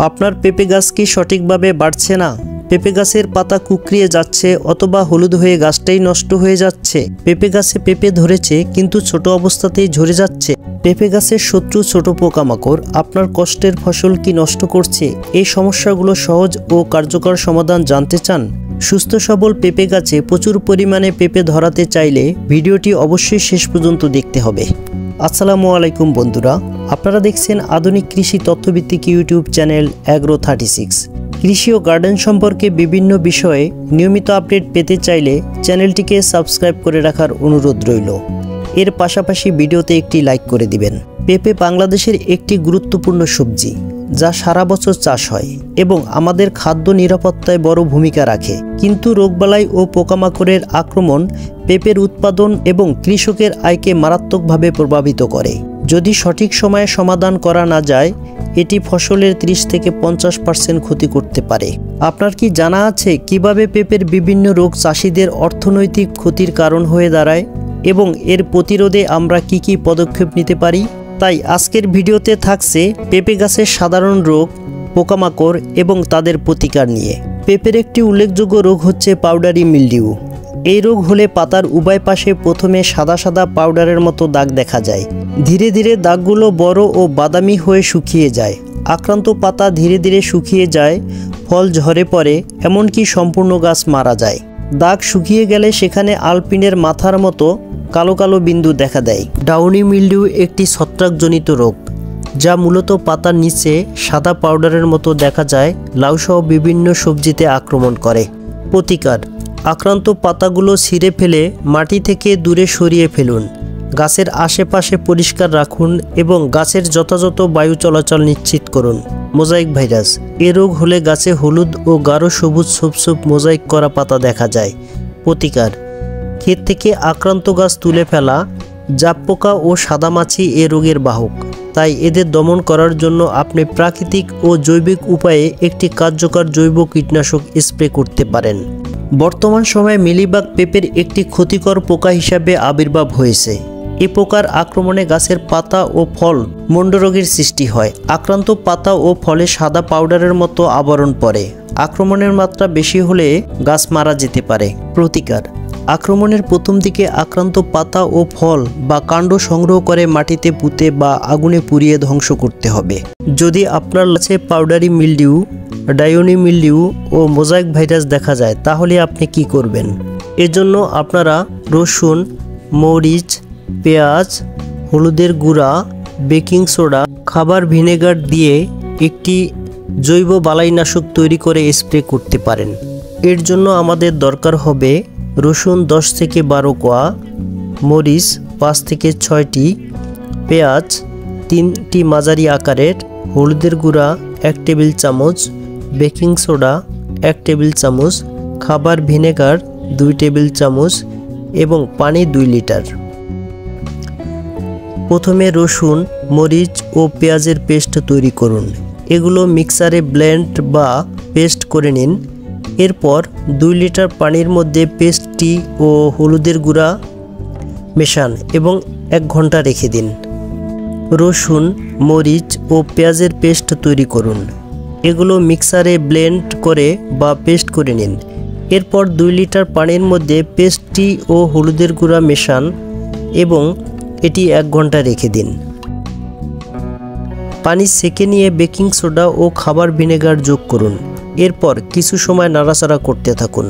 আপনার পেঁপে গাছ কি সঠিকভাবে বাড়ছে না? পেঁপে গাছের পাতা কুঁকড়িয়ে যাচ্ছে অথবা হলুদ হয়ে গাছটাই নষ্ট হয়ে যাচ্ছে। পেঁপে গাছে পেঁপে ধরেছে কিন্তু ছোট অবস্থাতেই ঝরে যাচ্ছে। পেঁপে গাছের শত্রু ছোট পোকামাকড় আপনার কষ্টের ফসল কি নষ্ট করছে? এই সমস্যাগুলো সহজ ও কার্যকর সমাধান জানতে চান? সুস্থ সবল পেঁপে গাছে প্রচুর পরিমাণে পেঁপে ধরাতে চাইলে ভিডিওটি অবশ্যই শেষ পর্যন্ত দেখতে হবে। আসসালামু আলাইকুম বন্ধুরা, আপনারা দেখছেন আধুনিক কৃষি তথ্যভিত্তিক ইউটিউব চ্যানেল অ্যাগ্রো36। কৃষি ও গার্ডেন সম্পর্কে বিভিন্ন বিষয়ে নিয়মিত আপডেট পেতে চাইলে চ্যানেলটিকে সাবস্ক্রাইব করে রাখার অনুরোধ রইল। এর পাশাপাশি ভিডিওতে একটি লাইক করে দিবেন। পেঁপে বাংলাদেশের একটি গুরুত্বপূর্ণ সবজি যা সারা বছর চাষ হয় এবং আমাদের খাদ্য নিরাপত্তায় বড় ভূমিকা রাখে। কিন্তু রোগবালাই ও পোকামাকড়ের আক্রমণ পেঁপের উৎপাদন এবং কৃষকের আয়কে মারাত্মকভাবে প্রভাবিত করে। যদি সঠিক সময়ে সমাধান করা না যায়, এটি ফসলের 30 থেকে 50% ক্ষতি করতে পারে। আপনার কি জানা আছে কিভাবে পেঁপের বিভিন্ন রোগ চাষিদের অর্থনৈতিক ক্ষতির কারণ হয়ে দাঁড়ায় এবং এর প্রতিরোধে আমরা কি পদক্ষেপ নিতে পারি? তাই আজকের ভিডিওতে থাকছে পেঁপে গাছের সাধারণ রোগ, পোকামাকড় এবং তাদের প্রতিকার নিয়ে। পেঁপের একটি উল্লেখযোগ্য রোগ হচ্ছে পাউডারি মিলডিউ। এই রোগ হলে পাতার উভয় পাশে প্রথমে সাদা সাদা পাউডারের মতো দাগ দেখা যায়। ধীরে ধীরে দাগগুলো বড় ও বাদামি হয়ে শুকিয়ে যায়। আক্রান্ত পাতা ধীরে ধীরে শুকিয়ে যায়, ফল ঝরে পড়ে, এমনকি সম্পূর্ণ গাছ মারা যায়। দাগ শুকিয়ে গেলে সেখানে আলপিনের মাথার মতো কালো কালো বিন্দু দেখা দেয়। ডাউনি মিলডিউ একটি ছত্রাকজনিত রোগ যা মূলত পাতার নিচে সাদা পাউডারের মতো দেখা যায়। লাউসহ বিভিন্ন সবজিতে আক্রমণ করে। প্রতিকার: আক্রান্ত পাতাগুলো ছিঁড়ে ফেলে মাটি থেকে দূরে সরিয়ে ফেলুন। গাছের আশেপাশে পরিষ্কার রাখুন এবং গাছের যথাযথ বায়ু চলাচল নিশ্চিত করুন। মোজাইক ভাইরাস: এ রোগ হলে গাছে হলুদ ও গাঢ় সবুজ ছোপ ছোপ মোজাইক করা পাতা দেখা যায়। প্রতিকার: ক্ষেত থেকে আক্রান্ত গাছ তুলে ফেলা। জাপ পোকা ও সাদামাছি এ রোগের বাহক, তাই এদের দমন করার জন্য আপনি প্রাকৃতিক ও জৈবিক উপায়ে একটি কার্যকর জৈব কীটনাশক স্প্রে করতে পারেন। বর্তমান সময়ে মিলিবাগ পেঁপের একটি ক্ষতিকর পোকা হিসাবে আবির্ভাব হয়েছে। এ পোকার আক্রমণে গাছের পাতা ও ফল মন্ডরোগের সৃষ্টি হয়। আক্রান্ত পাতা ও ফলে সাদা পাউডারের মতো আবরণ পড়ে। আক্রমণের মাত্রা বেশি হলে গাছ মারা যেতে পারে। প্রতিকার: আক্রমণের প্রথম দিকে আক্রান্ত পাতা ও ফল বা কাণ্ড সংগ্রহ করে মাটিতে পুঁতে বা আগুনে পুড়িয়ে ধ্বংস করতে হবে। যদি আপনার গাছে পাউডারি মিলডিউ, ডায়োনি মিলডিউ ও মোজাইক ভাইরাস দেখা যায়, তাহলে আপনি কি করবেন? এজন্য আপনারা রসুন, মরিচ, পেঁয়াজ, হলুদের গুঁড়া, বেকিং সোডা, খাবার ভিনেগার দিয়ে একটি জৈব বালাইনাশক তৈরি করে স্প্রে করতে পারেন। এর জন্য আমাদের দরকার হবে রসুন 10 থেকে 12 কোয়া, মরিচ 5 থেকে 6টি, পেঁয়াজ 3টি মাঝারি আকারের, হলুদের গুঁড়া 1 টেবিল চামচ, বেকিং সোডা 1 টেবিল চামচ, খাবার ভিনেগার 2 টেবিল চামচ এবং পানি 2 লিটার। প্রথমে রসুন, মরিচ ও পেঁয়াজের পেস্ট তৈরি করুন। এগুলো মিক্সারে ব্লেন্ড বা পেস্ট করে নিন। এরপর 2 লিটার পানির মধ্যে পেস্টটি ও হলুদের গুঁড়া মেশান এবং 1 ঘন্টা রেখে দিন। রসুন, মরিচ ও পেঁয়াজের পেস্ট তৈরি করুন। এগুলো মিক্সারে ব্লেন্ড করে বা পেস্ট করে নিন। এরপর 2 লিটার পানির মধ্যে পেস্টটি ও হলুদের গুঁড়া মেশান এবং এটি 1 ঘন্টা রেখে দিন। পানি সেকে নিয়ে বেকিং সোডা ও খাবার ভিনেগার যোগ করুন। এরপর কিছু সময় নাড়াচাড়া করতে থাকুন।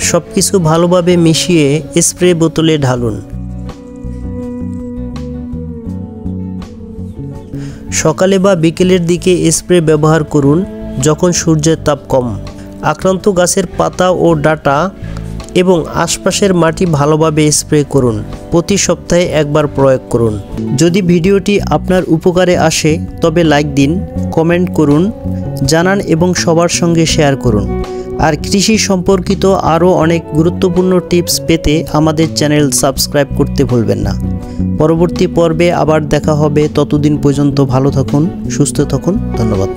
সবকিছু ভালোভাবে মিশিয়ে স্প্রে বোতলে ঢালুন। সকালে বা বিকেলের দিকে স্প্রে ব্যবহার করুন যখন সূর্যের তাপ কম। আক্রান্ত গাছের পাতা ও ডাঁটা এবং আশপাশের মাটি ভালোভাবে স্প্রে করুন। প্রতি সপ্তাহে একবার প্রয়োগ করুন। যদি ভিডিওটি আপনার উপকারে আসে তবে লাইক দিন, কমেন্ট করুন, জানান এবং সবার সঙ্গে শেয়ার করুন। আর কৃষি সম্পর্কিত আরও অনেক গুরুত্বপূর্ণ টিপস পেতে আমাদের চ্যানেল সাবস্ক্রাইব করতে ভুলবেন না। পরবর্তী পর্বে আবার দেখা হবে। ততদিন পর্যন্ত ভালো থাকুন, সুস্থ থাকুন। ধন্যবাদ।